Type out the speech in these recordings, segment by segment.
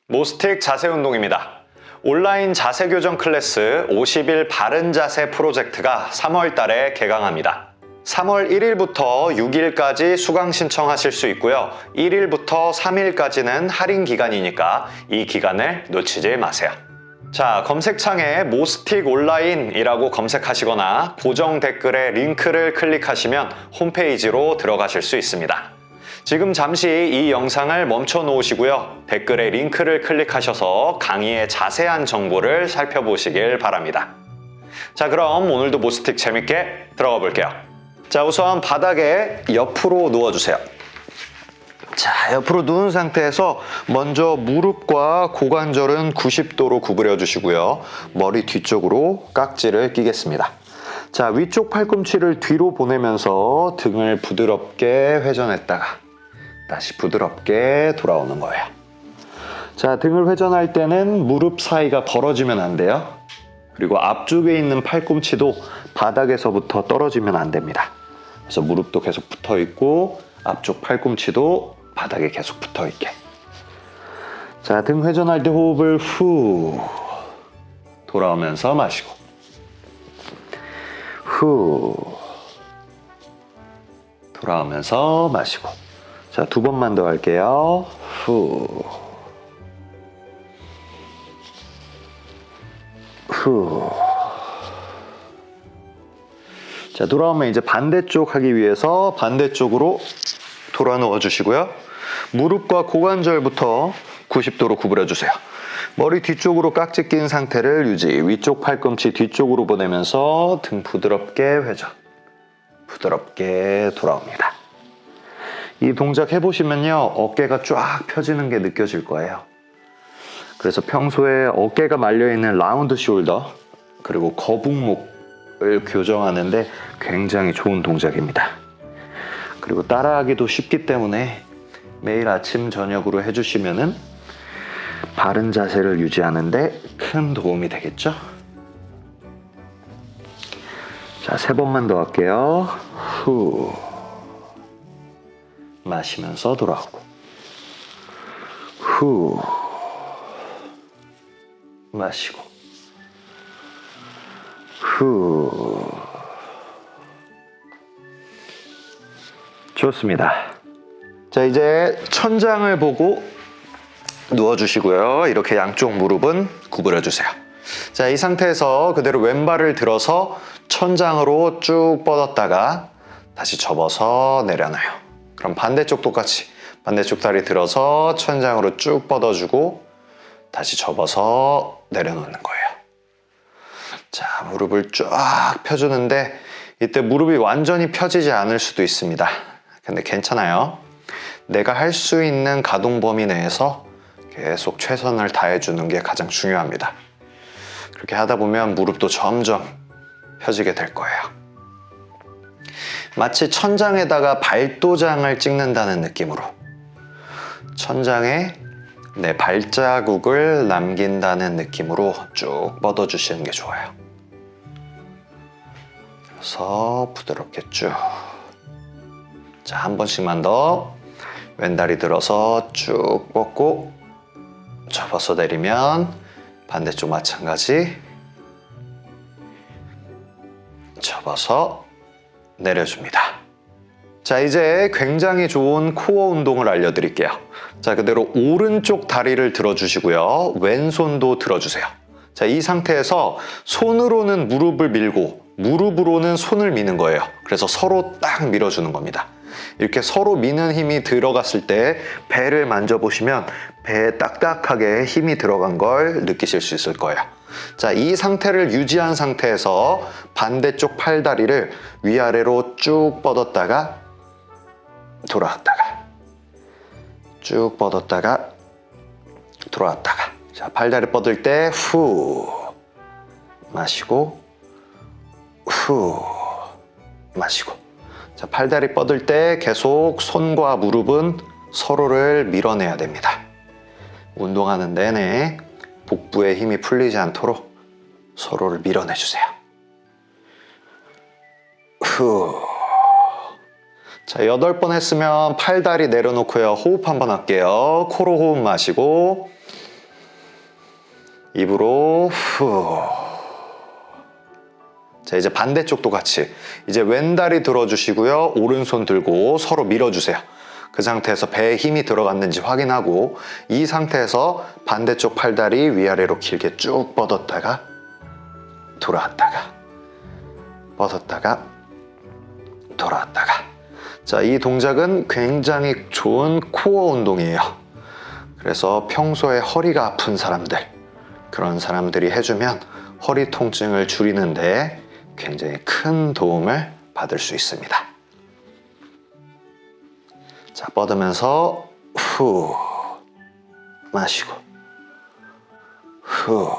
모스틱 자세 운동입니다. 온라인 자세 교정 클래스 50일 바른 자세 프로젝트가 3월 달에 개강합니다. 3월 1일부터 6일까지 수강 신청하실 수 있고요. 1일부터 3일까지는 할인 기간이니까 이 기간을 놓치지 마세요. 자, 검색창에 모스틱 온라인이라고 검색하시거나 고정 댓글에 링크를 클릭하시면 홈페이지로 들어가실 수 있습니다. 지금 잠시 이 영상을 멈춰 놓으시고요. 댓글에 링크를 클릭하셔서 강의의 자세한 정보를 살펴보시길 바랍니다. 자, 그럼 오늘도 모스틱 재밌게 들어가 볼게요. 자, 우선 바닥에 옆으로 누워주세요. 자, 옆으로 누운 상태에서 먼저 무릎과 고관절은 90도로 구부려 주시고요. 머리 뒤쪽으로 깍지를 끼겠습니다. 자, 위쪽 팔꿈치를 뒤로 보내면서 등을 부드럽게 회전했다가 다시 부드럽게 돌아오는 거예요. 자, 등을 회전할 때는 무릎 사이가 벌어지면 안 돼요. 그리고 앞쪽에 있는 팔꿈치도 바닥에서부터 떨어지면 안 됩니다. 그래서 무릎도 계속 붙어 있고 앞쪽 팔꿈치도 바닥에 계속 붙어 있게. 자, 등 회전할 때 호흡을 후 돌아오면서 마시고 후 돌아오면서 마시고. 자, 두 번만 더 할게요. 후 후. 자, 돌아오면 이제 반대쪽 하기 위해서 반대쪽으로 돌아 누워 주시고요. 무릎과 고관절부터 90도로 구부려 주세요. 머리 뒤쪽으로 깍지 낀 상태를 유지. 위쪽 팔꿈치 뒤쪽으로 보내면서 등 부드럽게 회전. 부드럽게 돌아옵니다. 이 동작 해보시면요, 어깨가 쫙 펴지는 게 느껴질 거예요. 그래서 평소에 어깨가 말려있는 라운드 숄더 그리고 거북목을 교정하는데 굉장히 좋은 동작입니다. 그리고 따라하기도 쉽기 때문에 매일 아침 저녁으로 해주시면은 바른 자세를 유지하는데 큰 도움이 되겠죠? 자, 3번만 더 할게요. 후. 마시면서 돌아오고. 후. 마시고. 후. 좋습니다. 자, 이제 천장을 보고 누워주시고요. 이렇게 양쪽 무릎은 구부려 주세요. 자, 이 상태에서 그대로 왼발을 들어서 천장으로 쭉 뻗었다가 다시 접어서 내려놔요. 그럼 반대쪽 똑같이 반대쪽 다리 들어서 천장으로 쭉 뻗어주고 다시 접어서 내려놓는 거예요. 자, 무릎을 쫙 펴주는데 이때 무릎이 완전히 펴지지 않을 수도 있습니다. 근데 괜찮아요. 내가 할 수 있는 가동 범위 내에서 계속 최선을 다해주는 게 가장 중요합니다. 그렇게 하다 보면 무릎도 점점 펴지게 될 거예요. 마치 천장에다가 발도장을 찍는다는 느낌으로 천장에 내 발자국을 남긴다는 느낌으로 쭉 뻗어주시는 게 좋아요. 그래서 부드럽게 쭉. 자, 한 번씩만 더. 왼다리 들어서 쭉 뻗고 접어서 내리면 반대쪽 마찬가지. 접어서 내려줍니다. 자, 이제 굉장히 좋은 코어 운동을 알려드릴게요. 자, 그대로 오른쪽 다리를 들어주시고요. 왼손도 들어주세요. 자, 이 상태에서 손으로는 무릎을 밀고 무릎으로는 손을 미는 거예요. 그래서 서로 딱 밀어주는 겁니다. 이렇게 서로 미는 힘이 들어갔을 때 배를 만져보시면 배에 딱딱하게 힘이 들어간 걸 느끼실 수 있을 거예요. 자, 이 상태를 유지한 상태에서 반대쪽 팔다리를 위아래로 쭉 뻗었다가 돌아왔다가 쭉 뻗었다가 돌아왔다가. 자, 팔다리 뻗을 때 후 마시고 후 마시고. 자, 팔다리 뻗을 때 계속 손과 무릎은 서로를 밀어내야 됩니다. 운동하는 내내 복부에 힘이 풀리지 않도록 서로를 밀어내주세요. 후. 자, 8번 했으면 팔다리 내려놓고요. 호흡 한번 할게요. 코로 호흡 마시고 입으로 후. 자, 이제 반대쪽도 같이 이제 왼다리 들어주시고요. 오른손 들고 서로 밀어주세요. 그 상태에서 배에 힘이 들어갔는지 확인하고 이 상태에서 반대쪽 팔다리 위아래로 길게 쭉 뻗었다가 돌아왔다가 뻗었다가 돌아왔다가. 자, 이 동작은 굉장히 좋은 코어 운동이에요. 그래서 평소에 허리가 아픈 사람들, 그런 사람들이 해주면 허리 통증을 줄이는데 굉장히 큰 도움을 받을 수 있습니다. 자, 뻗으면서 후 마시고 후.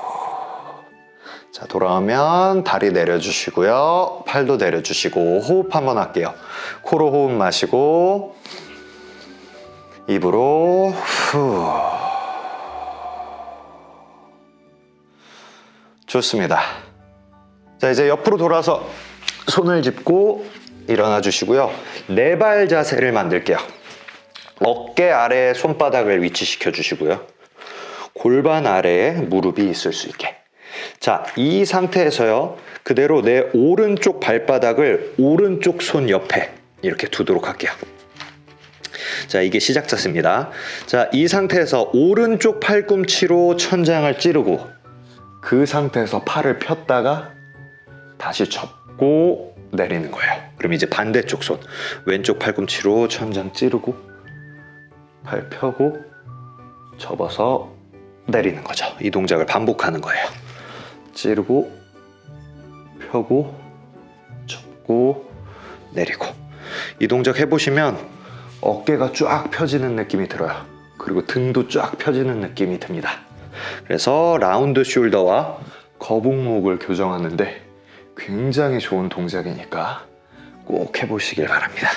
자, 돌아오면 다리 내려주시고요. 팔도 내려주시고 호흡 한번 할게요. 코로 호흡 마시고 입으로 후. 좋습니다. 자, 이제 옆으로 돌아서 손을 짚고 일어나 주시고요. 네 발 자세를 만들게요. 어깨 아래에 손바닥을 위치시켜 주시고요. 골반 아래에 무릎이 있을 수 있게. 자, 이 상태에서요, 그대로 내 오른쪽 발바닥을 오른쪽 손 옆에 이렇게 두도록 할게요. 자, 이게 시작 자세입니다. 자, 이 상태에서 오른쪽 팔꿈치로 천장을 찌르고 그 상태에서 팔을 폈다가 다시 접고 내리는 거예요. 그럼 이제 반대쪽 손, 왼쪽 팔꿈치로 천장 찌르고 팔 펴고 접어서 내리는 거죠. 이 동작을 반복하는 거예요. 찌르고 펴고 접고 내리고. 이 동작 해보시면 어깨가 쫙 펴지는 느낌이 들어요. 그리고 등도 쫙 펴지는 느낌이 듭니다. 그래서 라운드 숄더와 거북목을 교정하는데 굉장히 좋은 동작이니까 꼭 해보시길 바랍니다.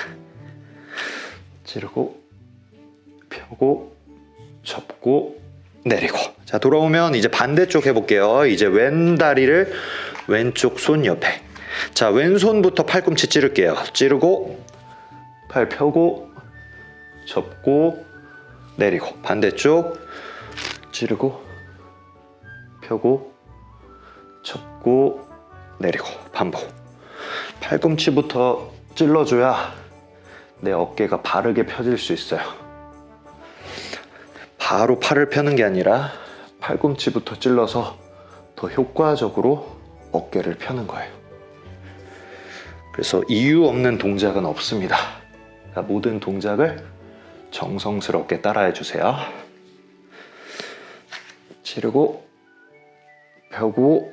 찌르고 펴고 접고 내리고. 자, 돌아오면 이제 반대쪽 해볼게요. 이제 왼다리를 왼쪽 손 옆에. 자, 왼손부터 팔꿈치 찌를게요. 찌르고 팔 펴고 접고 내리고. 반대쪽 찌르고 펴고 접고 내리고. 반복. 팔꿈치부터 찔러줘야 내 어깨가 바르게 펴질 수 있어요. 바로 팔을 펴는 게 아니라 팔꿈치부터 찔러서 더 효과적으로 어깨를 펴는 거예요. 그래서 이유 없는 동작은 없습니다. 그러니까 모든 동작을 정성스럽게 따라해 주세요. 찌르고 펴고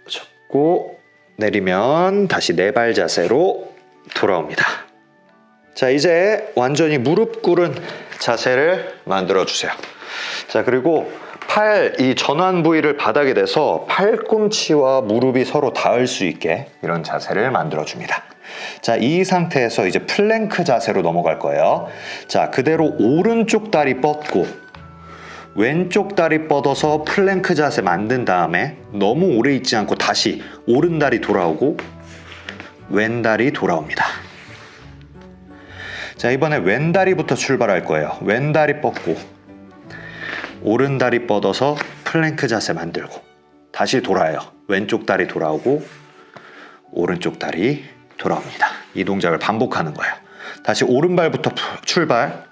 접고 내리면 다시 네 발 자세로 돌아옵니다. 자, 이제 완전히 무릎 꿇은 자세를 만들어 주세요. 자, 그리고 팔 이 전완 부위를 바닥에 대서 팔꿈치와 무릎이 서로 닿을 수 있게 이런 자세를 만들어 줍니다. 자, 이 상태에서 이제 플랭크 자세로 넘어갈 거예요. 자, 그대로 오른쪽 다리 뻗고 왼쪽 다리 뻗어서 플랭크 자세 만든 다음에 너무 오래 있지 않고 다시 오른 다리 돌아오고 왼 다리 돌아옵니다. 자, 이번에 왼 다리부터 출발할 거예요. 왼 다리 뻗고 오른 다리 뻗어서 플랭크 자세 만들고 다시 돌아요. 왼쪽 다리 돌아오고 오른쪽 다리 돌아옵니다. 이 동작을 반복하는 거예요. 다시 오른발부터 출발.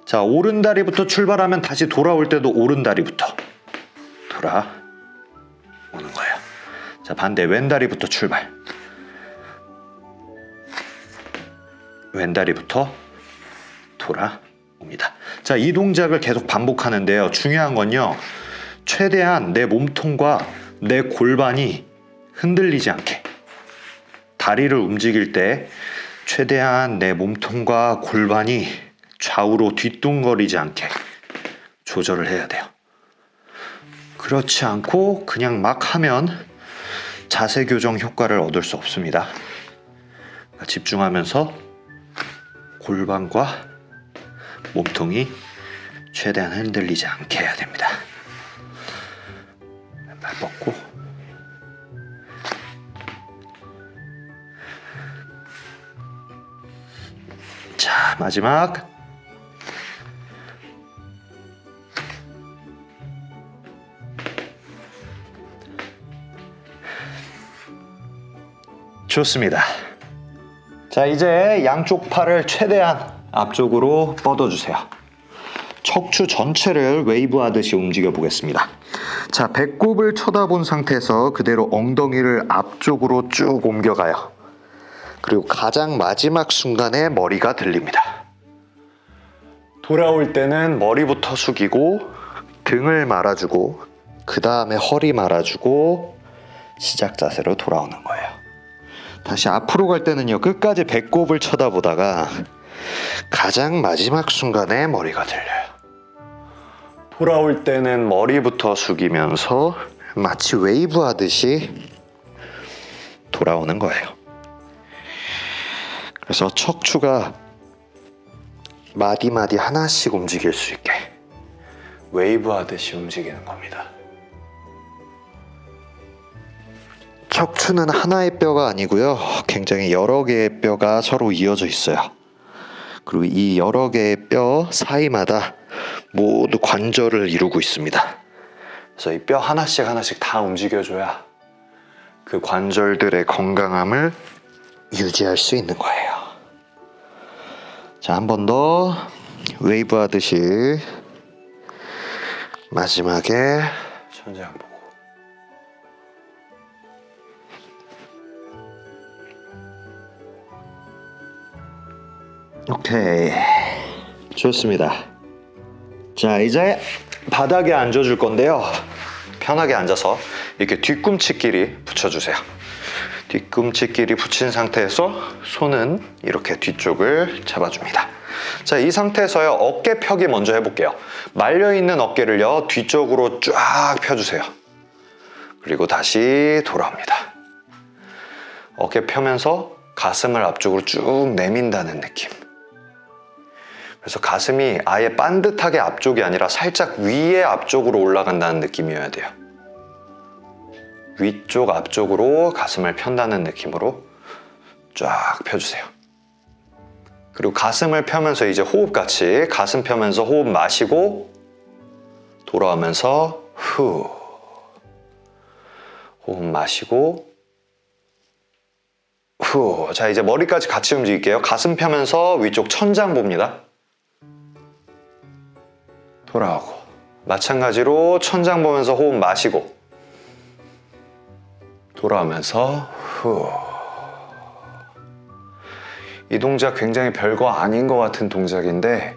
자, 오른 다리부터 출발하면 다시 돌아올 때도 오른 다리부터 돌아오는 거예요. 자, 반대 왼 다리부터 출발. 왼다리부터 돌아옵니다. 자, 이 동작을 계속 반복하는데요. 중요한 건요, 최대한 내 몸통과 내 골반이 흔들리지 않게, 다리를 움직일 때 최대한 내 몸통과 골반이 좌우로 뒤뚱거리지 않게 조절을 해야 돼요. 그렇지 않고 그냥 막 하면 자세 교정 효과를 얻을 수 없습니다. 집중하면서 골반과 몸통이 최대한 흔들리지 않게 해야 됩니다. 발 뻗고 자, 마지막 좋습니다. 자, 이제 양쪽 팔을 최대한 앞쪽으로 뻗어주세요. 척추 전체를 웨이브 하듯이 움직여 보겠습니다. 자, 배꼽을 쳐다본 상태에서 그대로 엉덩이를 앞쪽으로 쭉 옮겨가요. 그리고 가장 마지막 순간에 머리가 들립니다. 돌아올 때는 머리부터 숙이고 등을 말아주고 그 다음에 허리 말아주고 시작 자세로 돌아오는 거예요. 다시 앞으로 갈 때는요, 끝까지 배꼽을 쳐다보다가 가장 마지막 순간에 머리가 들려요. 돌아올 때는 머리부터 숙이면서 마치 웨이브 하듯이 돌아오는 거예요. 그래서 척추가 마디마디 하나씩 움직일 수 있게 웨이브 하듯이 움직이는 겁니다. 척추는 하나의 뼈가 아니고요, 굉장히 여러 개의 뼈가 서로 이어져 있어요. 그리고 이 여러 개의 뼈 사이마다 모두 관절을 이루고 있습니다. 그래서 이 뼈 하나씩 다 움직여줘야 그 관절들의 건강함을 유지할 수 있는 거예요. 자, 한 번 더 웨이브 하듯이 마지막에 천장 보고. 오케이, 좋습니다. 자, 이제 바닥에 앉아줄 건데요, 편하게 앉아서 이렇게 뒤꿈치끼리 붙여주세요. 뒤꿈치끼리 붙인 상태에서 손은 이렇게 뒤쪽을 잡아줍니다. 자, 이 상태에서요, 어깨 펴기 먼저 해볼게요. 말려있는 어깨를요, 뒤쪽으로 쫙 펴주세요. 그리고 다시 돌아옵니다. 어깨 펴면서 가슴을 앞쪽으로 쭉 내민다는 느낌. 그래서 가슴이 아예 반듯하게 앞쪽이 아니라 살짝 위에 앞쪽으로 올라간다는 느낌이어야 돼요. 위쪽 앞쪽으로 가슴을 편다는 느낌으로 쫙 펴주세요. 그리고 가슴을 펴면서 이제 호흡같이 가슴 펴면서 호흡 마시고 돌아오면서 후, 호흡 마시고 후. 자, 이제 머리까지 같이 움직일게요. 가슴 펴면서 위쪽 천장 봅니다. 돌아오고 마찬가지로 천장 보면서 호흡 마시고 돌아오면서 후. 이 동작 굉장히 별거 아닌 것 같은 동작인데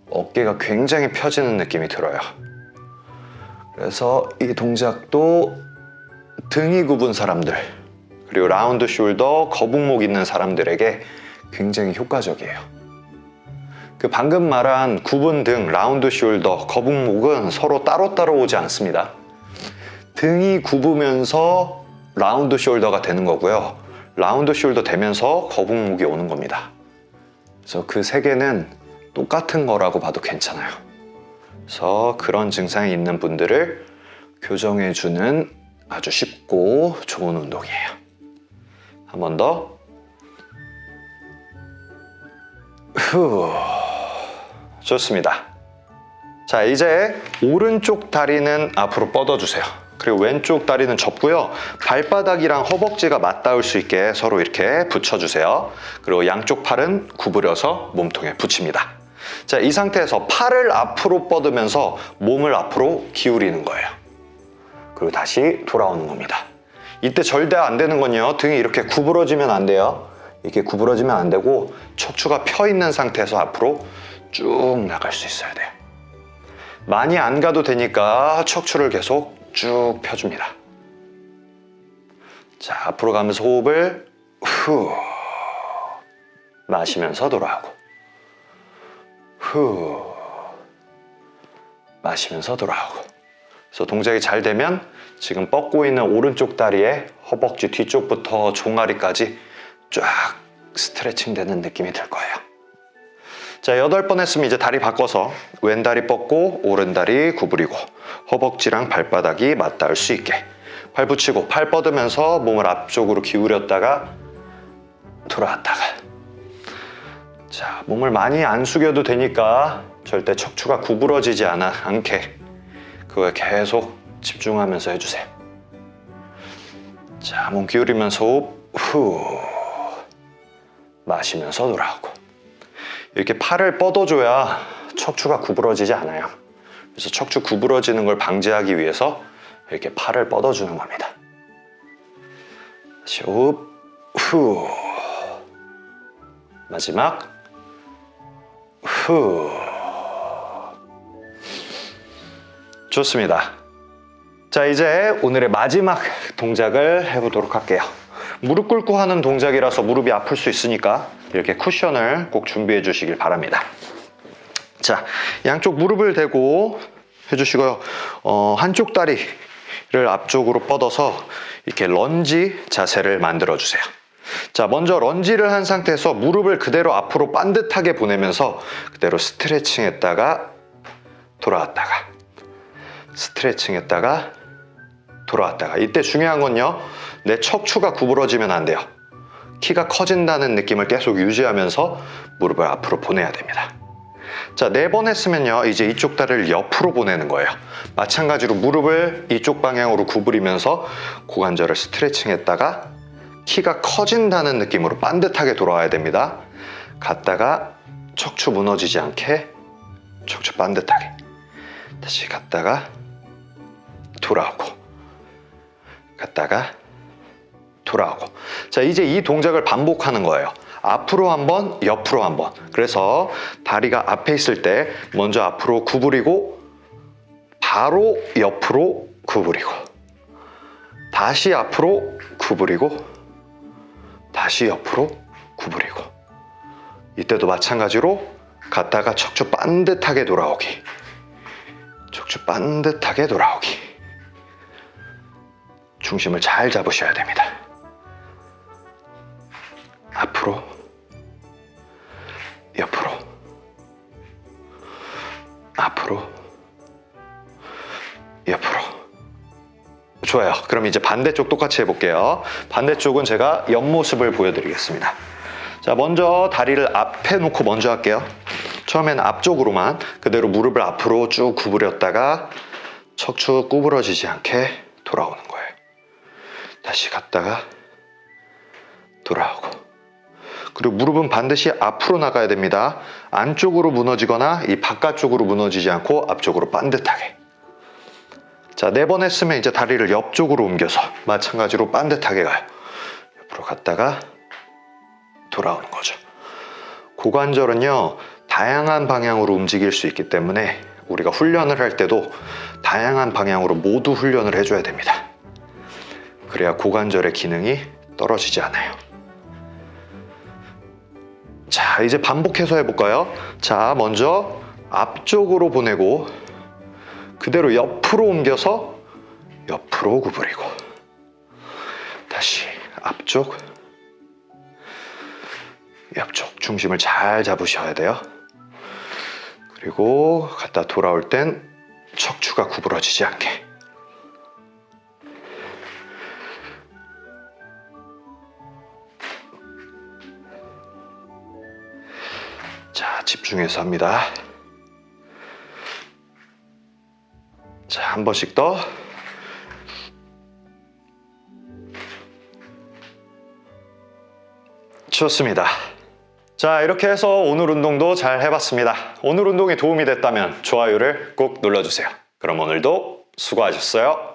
어깨가 굉장히 펴지는 느낌이 들어요. 그래서 이 동작도 등이 굽은 사람들, 그리고 라운드 숄더, 거북목 있는 사람들에게 굉장히 효과적이에요. 그 방금 말한 굽은 등, 라운드 숄더, 거북목은 서로 따로따로 오지 않습니다. 등이 굽으면서 라운드 숄더가 되는 거고요, 라운드 숄더 되면서 거북목이 오는 겁니다. 그래서 그 세 개는 똑같은 거라고 봐도 괜찮아요. 그래서 그런 증상이 있는 분들을 교정해주는 아주 쉽고 좋은 운동이에요. 한 번 더. 후. 좋습니다. 자, 이제 오른쪽 다리는 앞으로 뻗어주세요. 그리고 왼쪽 다리는 접고요, 발바닥이랑 허벅지가 맞닿을 수 있게 서로 이렇게 붙여주세요. 그리고 양쪽 팔은 구부려서 몸통에 붙입니다. 자, 이 상태에서 팔을 앞으로 뻗으면서 몸을 앞으로 기울이는 거예요. 그리고 다시 돌아오는 겁니다. 이때 절대 안 되는 건요, 등이 이렇게 구부러지면 안 돼요. 이렇게 구부러지면 안 되고 척추가 펴 있는 상태에서 앞으로 쭉 나갈 수 있어야 돼요. 많이 안 가도 되니까 척추를 계속 쭉 펴줍니다. 자, 앞으로 가면서 호흡을 후 마시면서 돌아오고 후 마시면서 돌아오고. 그래서 동작이 잘 되면 지금 뻗고 있는 오른쪽 다리에 허벅지 뒤쪽부터 종아리까지 쫙 스트레칭 되는 느낌이 들 거예요. 자, 8번 했으면 이제 다리 바꿔서 왼다리 뻗고 오른다리 구부리고 허벅지랑 발바닥이 맞닿을 수 있게 팔 붙이고 팔 뻗으면서 몸을 앞쪽으로 기울였다가 돌아왔다가. 자, 몸을 많이 안 숙여도 되니까 절대 척추가 구부러지지 않게 그거에 계속 집중하면서 해주세요. 자, 몸 기울이면서 호흡 후. 마시면서 돌아오고. 이렇게 팔을 뻗어줘야 척추가 구부러지지 않아요. 그래서 척추 구부러지는 걸 방지하기 위해서 이렇게 팔을 뻗어주는 겁니다. 다시 호흡, 후. 마지막, 후. 좋습니다. 자, 이제 오늘의 마지막 동작을 해보도록 할게요. 무릎 꿇고 하는 동작이라서 무릎이 아플 수 있으니까 이렇게 쿠션을 꼭 준비해 주시길 바랍니다. 자, 양쪽 무릎을 대고 해주시고요. 한쪽 다리를 앞쪽으로 뻗어서 이렇게 런지 자세를 만들어 주세요. 자, 먼저 런지를 한 상태에서 무릎을 그대로 앞으로 반듯하게 보내면서 그대로 스트레칭 했다가 돌아왔다가 스트레칭 했다가 돌아왔다가. 이때 중요한 건요, 내 척추가 구부러지면 안 돼요. 키가 커진다는 느낌을 계속 유지하면서 무릎을 앞으로 보내야 됩니다. 자, 4번 했으면요, 이제 이쪽 다리를 옆으로 보내는 거예요. 마찬가지로 무릎을 이쪽 방향으로 구부리면서 고관절을 스트레칭 했다가 키가 커진다는 느낌으로 반듯하게 돌아와야 됩니다. 갔다가 척추 무너지지 않게 척추 반듯하게 다시 갔다가 돌아오고 갔다가 돌아오고. 자, 이제 이 동작을 반복하는 거예요. 앞으로 한번, 옆으로 한번. 그래서 다리가 앞에 있을 때 먼저 앞으로 구부리고 바로 옆으로 구부리고 다시 앞으로 구부리고 다시 옆으로 구부리고. 이때도 마찬가지로 갔다가 척추 반듯하게 돌아오기, 척추 반듯하게 돌아오기. 중심을 잘 잡으셔야 됩니다. 앞으로, 옆으로, 앞으로, 옆으로. 좋아요. 그럼 이제 반대쪽 똑같이 해볼게요. 반대쪽은 제가 옆모습을 보여드리겠습니다. 자, 먼저 다리를 앞에 놓고 먼저 할게요. 처음엔 앞쪽으로만 그대로 무릎을 앞으로 쭉 구부렸다가 척추 구부러지지 않게 돌아오는 거예요. 다시 갔다가 돌아오고. 그리고 무릎은 반드시 앞으로 나가야 됩니다. 안쪽으로 무너지거나 이 바깥쪽으로 무너지지 않고 앞쪽으로 반듯하게. 자, 4번 했으면 이제 다리를 옆쪽으로 옮겨서 마찬가지로 반듯하게 가요. 옆으로 갔다가 돌아오는 거죠. 고관절은요, 다양한 방향으로 움직일 수 있기 때문에 우리가 훈련을 할 때도 다양한 방향으로 모두 훈련을 해줘야 됩니다. 그래야 고관절의 기능이 떨어지지 않아요. 자, 이제 반복해서 해볼까요? 자, 먼저 앞쪽으로 보내고 그대로 옆으로 옮겨서 옆으로 구부리고 다시 앞쪽, 옆쪽. 중심을 잘 잡으셔야 돼요. 그리고 갔다 돌아올 땐 척추가 구부러지지 않게. 자, 집중해서 합니다. 자, 한 번씩 더. 좋습니다. 자, 이렇게 해서 오늘 운동도 잘 해봤습니다. 오늘 운동이 도움이 됐다면 좋아요를 꼭 눌러주세요. 그럼 오늘도 수고하셨어요.